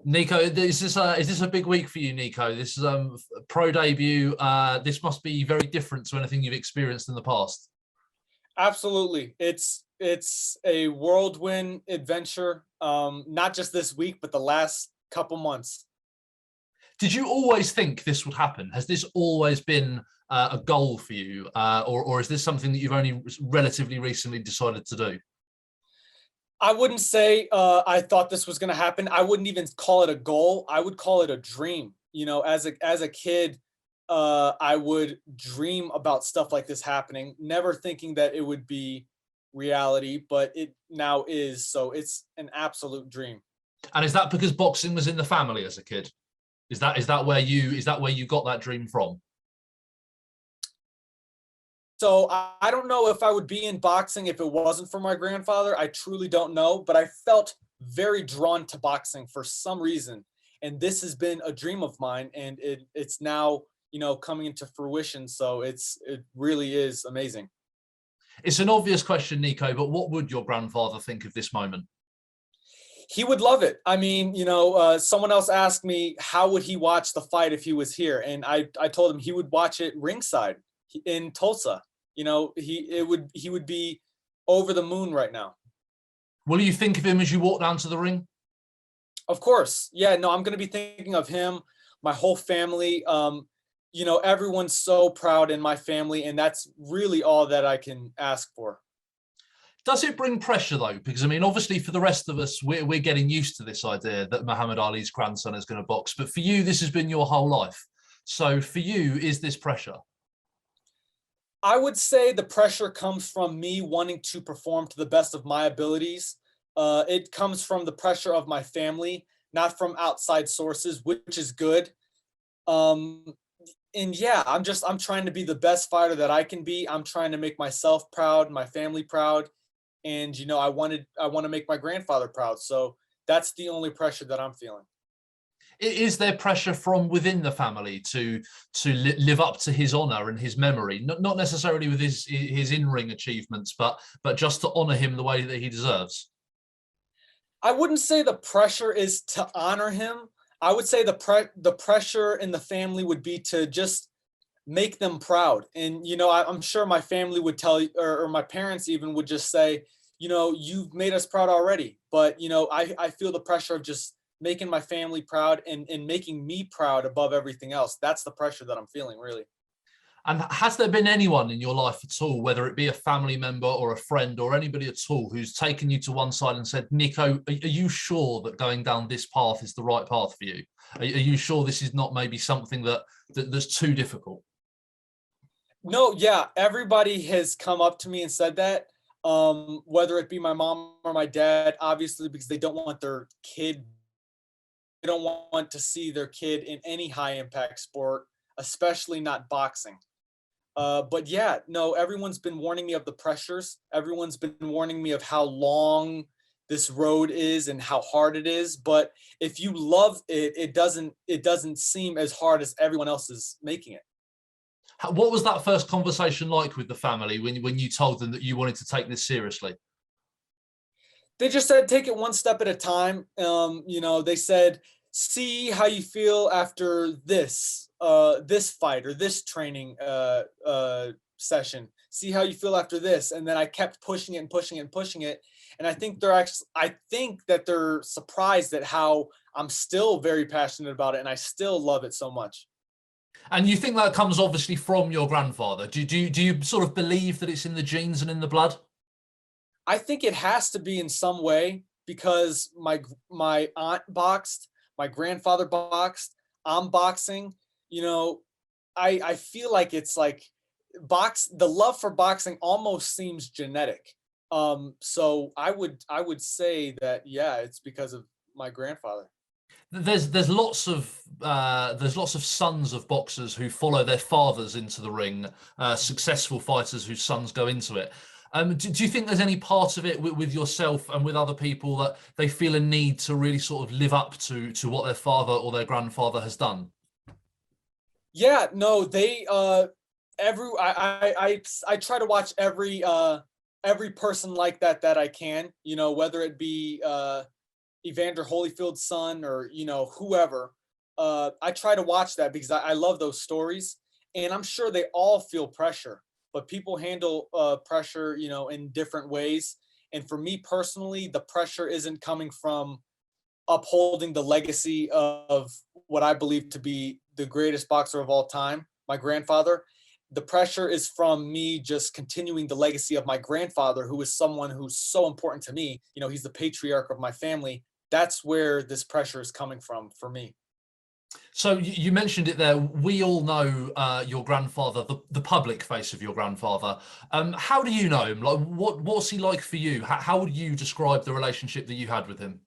Nico, is this a big week for you, Nico? This is pro debut. This must be very different to anything you've experienced in the past. Absolutely. It's a whirlwind adventure. Not just this week, but the last couple months. Did you always think this would happen? Has this always been a goal for you, or is this something that you've only relatively recently decided to do? I wouldn't say I thought this was going to happen. I wouldn't even call it a goal. I would call it a dream. As a kid, I would dream about stuff like this happening, never thinking that it would be reality, but it now is. So it's an absolute dream. And is that because boxing was in the family as a kid? Is that where you got that dream from? So I don't know if I would be in boxing if it wasn't for my grandfather. I truly don't know, but I felt very drawn to boxing for some reason. And this has been a dream of mine, and it's now coming into fruition. So it really is amazing. It's an obvious question, Nico, but what would your grandfather think of this moment? He would love it. I mean, someone else asked me how would he watch the fight if he was here, and I told him he would watch it ringside in Tulsa. He would be over the moon right now. Will you think of him as you walk down to the ring? Of course. Yeah, no, I'm going to be thinking of him, my whole family. Everyone's so proud in my family, and that's really all that I can ask for. Does it bring pressure though? Because I mean, obviously, for the rest of us, we're getting used to this idea that Muhammad Ali's grandson is going to box. But for you, this has been your whole life. So for you, is this pressure? I would say the pressure comes from me wanting to perform to the best of my abilities. It comes from the pressure of my family, not from outside sources, which is good. Um, and yeah, I'm trying to be the best fighter that I can be. I'm trying to make myself proud, my family proud, and I want to make my grandfather proud. So that's the only pressure that I'm feeling. Is there pressure from within the family to live up to his honor and his memory? Not necessarily with his in ring achievements, but just to honor him the way that he deserves. I wouldn't say the pressure is to honor him. I would say the pressure in the family would be to just make them proud. And I'm sure my family would tell you, or my parents even would just say, you've made us proud already. But I feel the pressure of just making my family proud and making me proud above everything else. That's the pressure that I'm feeling, really. And has there been anyone in your life at all, whether it be a family member or a friend or anybody at all, who's taken you to one side and said, Nico, are you sure that going down this path is the right path for you? Are you sure this is not maybe something that's too difficult? No, yeah, everybody has come up to me and said that. Whether it be my mom or my dad, obviously, because they don't want to see their kid in any high impact sport, especially not boxing. But yeah, no, everyone's been warning me of the pressures. Everyone's been warning me of how long this road is and how hard it is. But if you love it, it doesn't seem as hard as everyone else is making it. What was that first conversation like with the family when you told them that you wanted to take this seriously? They just said take it one step at a time. They said see how you feel after this fight or this training session. See how you feel after this, and then I kept pushing it and pushing it and pushing it. And I think that they're surprised at how I'm still very passionate about it, and I still love it so much. And you think that comes obviously from your grandfather. Do you sort of believe that it's in the genes and in the blood? I think it has to be in some way because my aunt boxed, my grandfather boxed, I'm boxing. You know, I feel like it's like the love for boxing almost seems genetic. So I would say that yeah, it's because of my grandfather. There's lots of sons of boxers who follow their fathers into the ring, successful fighters whose sons go into it. Do you think there's any part of it with yourself and with other people that they feel a need to really sort of live up to what their father or their grandfather has done? Yeah, no, they every I try to watch every person like that I can, whether it be Evander Holyfield's son, or whoever. I try to watch that because I love those stories, and I'm sure they all feel pressure, but people handle pressure, in different ways. And for me personally, the pressure isn't coming from upholding the legacy of what I believe to be the greatest boxer of all time, my grandfather. The pressure is from me just continuing the legacy of my grandfather, who is someone who's so important to me. He's the patriarch of my family. That's where this pressure is coming from for me. So you mentioned it there. We all know your grandfather, the public face of your grandfather. How do you know him? Like, what's he like for you? How would you describe the relationship that you had with him?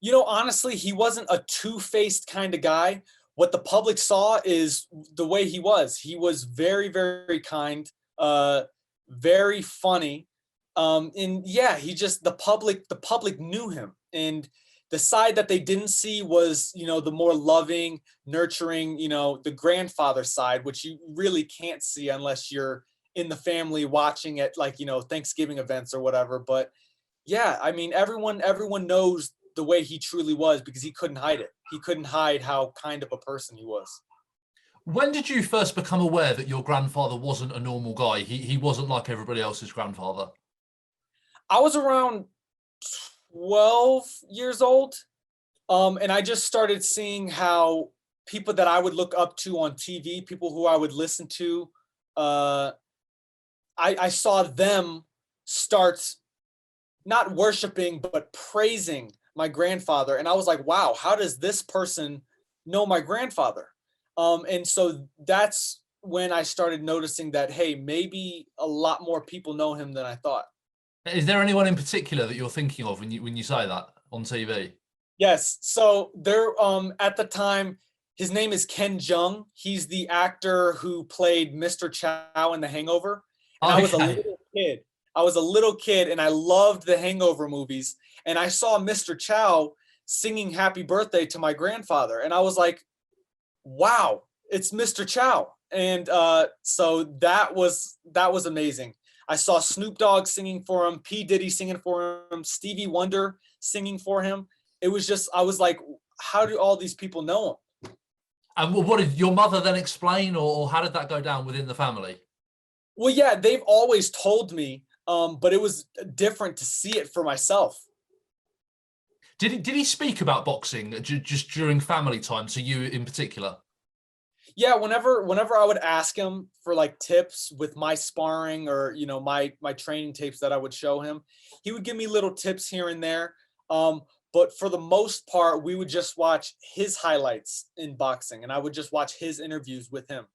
Honestly, he wasn't a two-faced kind of guy. What the public saw is the way he was. He was very, very kind, very funny. And yeah, the public knew him. And the side that they didn't see was, the more loving, nurturing, the grandfather side, which you really can't see unless you're in the family watching at, like, Thanksgiving events or whatever. But yeah, I mean, everyone knows the way he truly was because he couldn't hide it. He couldn't hide how kind of a person he was. When did you first become aware that your grandfather wasn't a normal guy? He wasn't like everybody else's grandfather. I was around 12 years old, and I just started seeing how people that I would look up to on TV, people who I would listen to, uh, I saw them start not worshiping but praising my grandfather, and I was like, wow, how does this person know my grandfather? And so that's when I started noticing that, hey, maybe a lot more people know him than I thought. Is there anyone in particular that you're thinking of when you say that on TV? Yes. So there, at the time, his name is Ken Jeong. He's the actor who played Mr. Chow in The Hangover. And I was a Okay. little kid. I was a little kid and I loved the Hangover movies. And I saw Mr. Chow singing Happy Birthday to my grandfather. And I was like, wow, it's Mr. Chow. And so that was amazing. I saw Snoop Dogg singing for him, P. Diddy singing for him, Stevie Wonder singing for him. It was just, I was like, how do all these people know him? And what did your mother then explain, or how did that go down within the family? Well, yeah, they've always told me, but it was different to see it for myself. Did he speak about boxing just during family time to you in particular? Yeah, whenever I would ask him for like tips with my sparring, or my training tapes that I would show him, he would give me little tips here and there. But for the most part, we would just watch his highlights in boxing, and I would just watch his interviews with him.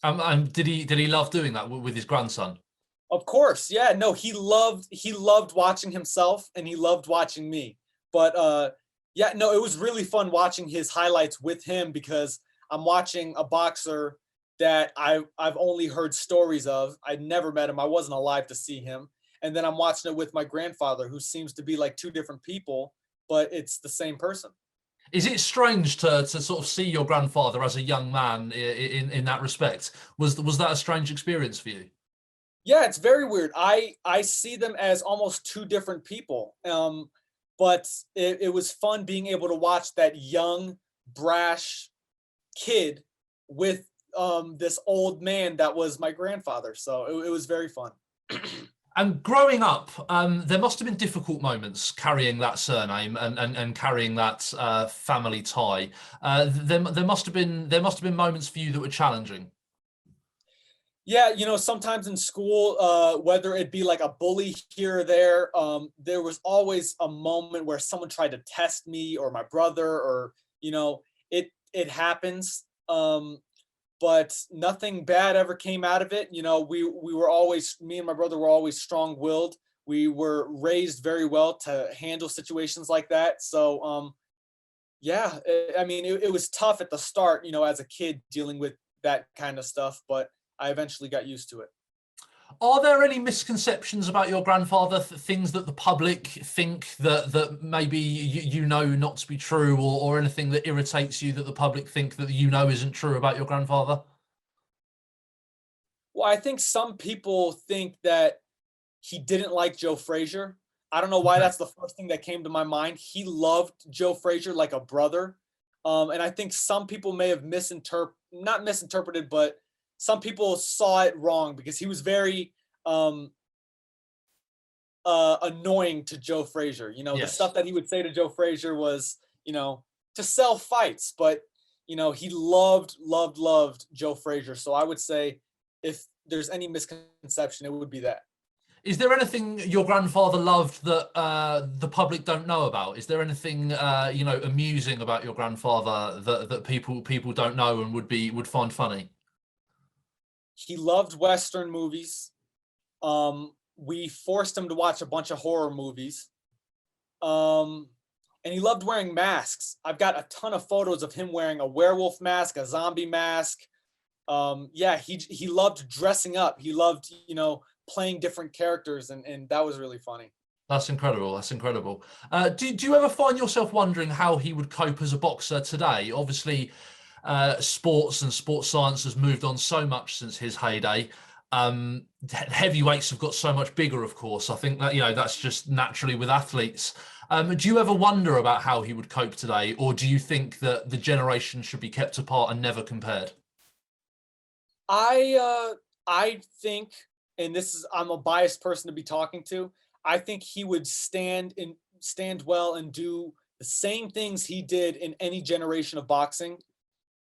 And did he love doing that with his grandson? Of course, yeah. No, he loved watching himself, and he loved watching me. But yeah, no, it was really fun watching his highlights with him because I'm watching a boxer that I've only heard stories of. I'd never met him. I wasn't alive to see him. And then I'm watching it with my grandfather, who seems to be like two different people, but it's the same person. Is it strange to sort of see your grandfather as a young man in that respect? Was that a strange experience for you? Yeah, it's very weird. I see them as almost two different people. But it was fun being able to watch that young, brash kid with this old man that was my grandfather. So it was very fun. And growing up, there must have been difficult moments carrying that surname and carrying that family tie. There must have been moments for you that were challenging. Yeah, sometimes in school, whether it be like a bully here or there was always a moment where someone tried to test me or my brother, or it happens. But nothing bad ever came out of it. We were always, me and my brother were always strong-willed. We were raised very well to handle situations like that. So yeah, I mean, it was tough at the start, as a kid dealing with that kind of stuff, but I eventually got used to it. Are there any misconceptions about your grandfather, things that the public think that maybe you know not to be true, or anything that irritates you that the public think that isn't true about your grandfather? Well, I think some people think that he didn't like Joe Frazier. I don't know why Okay. that's the first thing that came to my mind. He loved Joe Frazier like a brother. And I think some people may have not misinterpreted, but some people saw it wrong because he was very um, annoying to Joe Frazier. You know, the stuff Yes. that he would say to Joe Frazier was, you know, to sell fights, but you know, he loved Joe Frazier. So I would say if there's any misconception, it would be that. Is there anything your grandfather loved that the public don't know about? Is there anything amusing about your grandfather that people don't know and would find funny? He loved Western movies. We forced him to watch a bunch of horror movies. Um, and he loved wearing masks. I've got a ton of photos of him wearing a werewolf mask, a zombie mask. Yeah, he loved dressing up. He loved, you know, playing different characters, and that was really funny. That's incredible. That's incredible. Do you ever find yourself wondering how he would cope as a boxer today? Obviously, sports and sports science has moved on so much since his heyday. Heavyweights have got so much bigger, of course. I think that, that's just naturally with athletes. Do you ever wonder about how he would cope today, or do you think that the generation should be kept apart and never compared? I think, and I'm a biased person to be talking to. I think he would stand well and do the same things he did in any generation of boxing.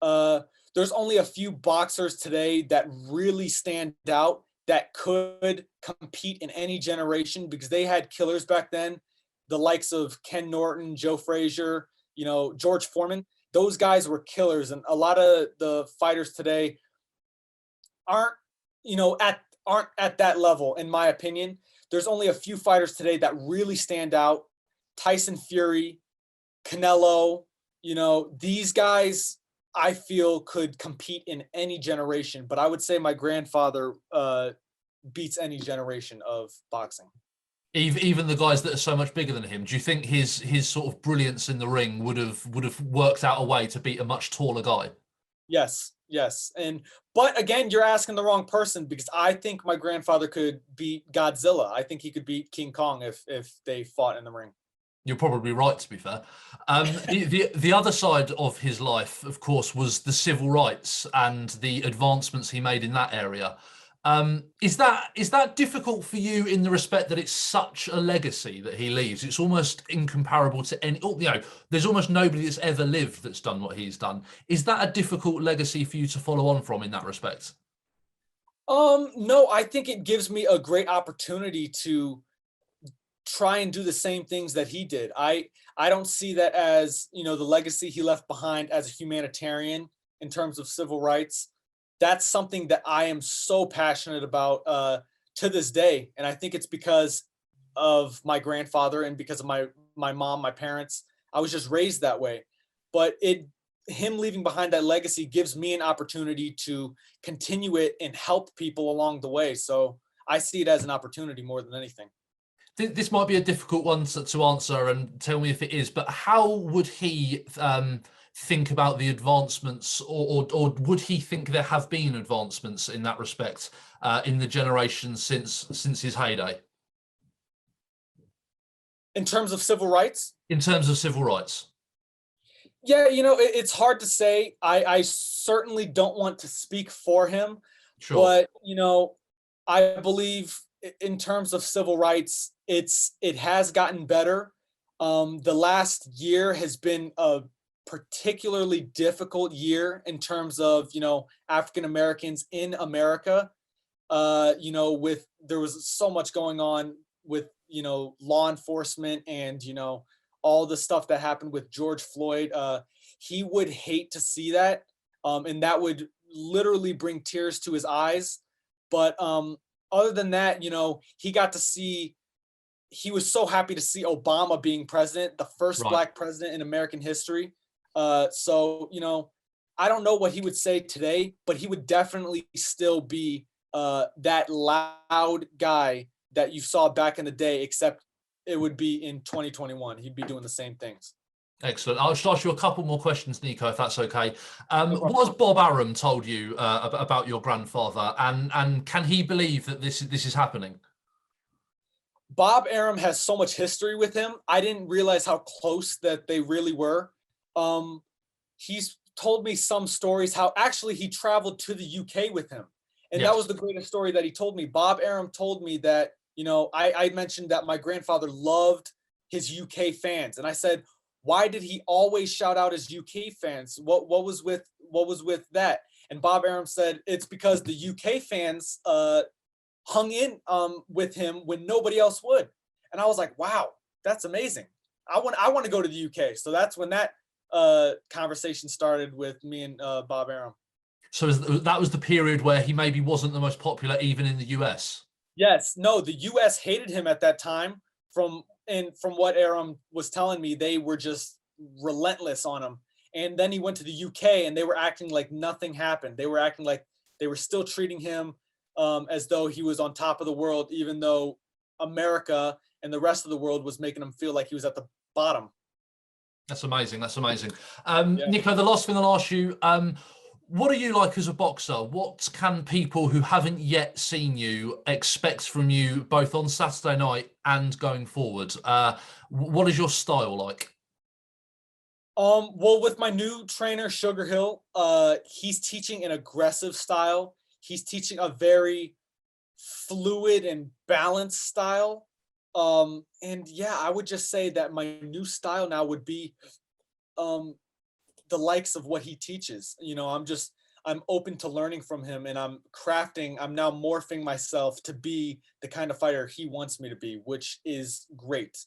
Uh, there's only a few boxers today that really stand out that could compete in any generation because they had killers back then, the likes of Ken Norton, Joe Frazier, you know, George Foreman. Those guys were killers, and a lot of the fighters today aren't, you know, aren't at that level, in my opinion. There's only a few fighters today that really stand out. Tyson Fury, Canelo, you know, these guys I feel could compete in any generation, but I would say my grandfather beats any generation of boxing. Even the guys that are so much bigger than him, do you think his sort of brilliance in the ring would have worked out a way to beat a much taller guy? Yes, yes. And but again, you're asking the wrong person because I think my grandfather could beat Godzilla. I think he could beat King Kong if they fought in the ring. You're probably right, to be fair. The other side of his life, of course, was the civil rights and the advancements he made in that area. Is that difficult for you in the respect that it's such a legacy that he leaves? It's almost incomparable to any. There's almost nobody that's ever lived that's done what he's done. Is that a difficult legacy for you to follow on from in that respect? No, I think it gives me a great opportunity to try and do the same things that he did. I don't see that as, you know, the legacy he left behind as a humanitarian in terms of civil rights. That's something that I am so passionate about to this day, and I think it's because of my grandfather and because of my mom, my parents. I was just raised that way, but it him leaving behind that legacy gives me an opportunity to continue it and help people along the way. So I see it as an opportunity more than anything. This might be a difficult one to answer, and tell me if it is, but how would he think about the advancements, or would he think there have been advancements in that respect in the generation since his heyday? In terms of civil rights, In terms of civil rights? yeah, you know, it's hard to say. I certainly don't want to speak for him, Sure. but you know, I believe in terms of civil rights, it has gotten better. The last year has been a particularly difficult year in terms of, you know, African Americans in America. You know, with there was so much going on with, you know, law enforcement and, you know, all the stuff that happened with George Floyd. He would hate to see that. And that would literally bring tears to his eyes. But other than that, you know, he was so happy to see Obama being president, the first Right. black president in American history. So, you know, I don't know what he would say today, but he would definitely still be that loud guy that you saw back in the day, except it would be in 2021. He'd be doing the same things. Excellent. I'll just ask you a couple more questions, Nico, if that's okay. No What problem. has Bob Arum told you about your grandfather, and can he believe that this is happening? Bob Arum has so much history with him. I didn't realize how close that they really were. Um, he's told me some stories how actually he traveled to the UK with him. And that Yes. was the greatest story that he told me. Bob Arum told me that, I mentioned that my grandfather loved his UK fans. And I said, why did he always shout out his UK fans? What was with that? And Bob Arum said it's because the UK fans hung in with him when nobody else would. And I was like, wow, that's amazing. I want to go to the UK. So that's when that conversation started with me and Bob Arum. So that was the period where he maybe wasn't the most popular even in the US. Yes, no, the US hated him at that time. From what Arum was telling me, they were just relentless on him. And then he went to the UK and they were acting like nothing happened. They were acting like they were still treating him as though he was on top of the world, even though America and the rest of the world was making him feel like he was at the bottom. That's amazing. That's amazing. Yeah. Nico, the last thing I'll ask you, what are you like as a boxer? What can people who haven't yet seen you expect from you both on Saturday night and going forward? What is your style like? Well, with my new trainer, Sugar Hill, he's teaching an aggressive style. He's teaching a very fluid and balanced style. And yeah, I would just say that my new style now would be um the likes of what he teaches. I'm open to learning from him and I'm now morphing myself to be the kind of fighter he wants me to be, which is great.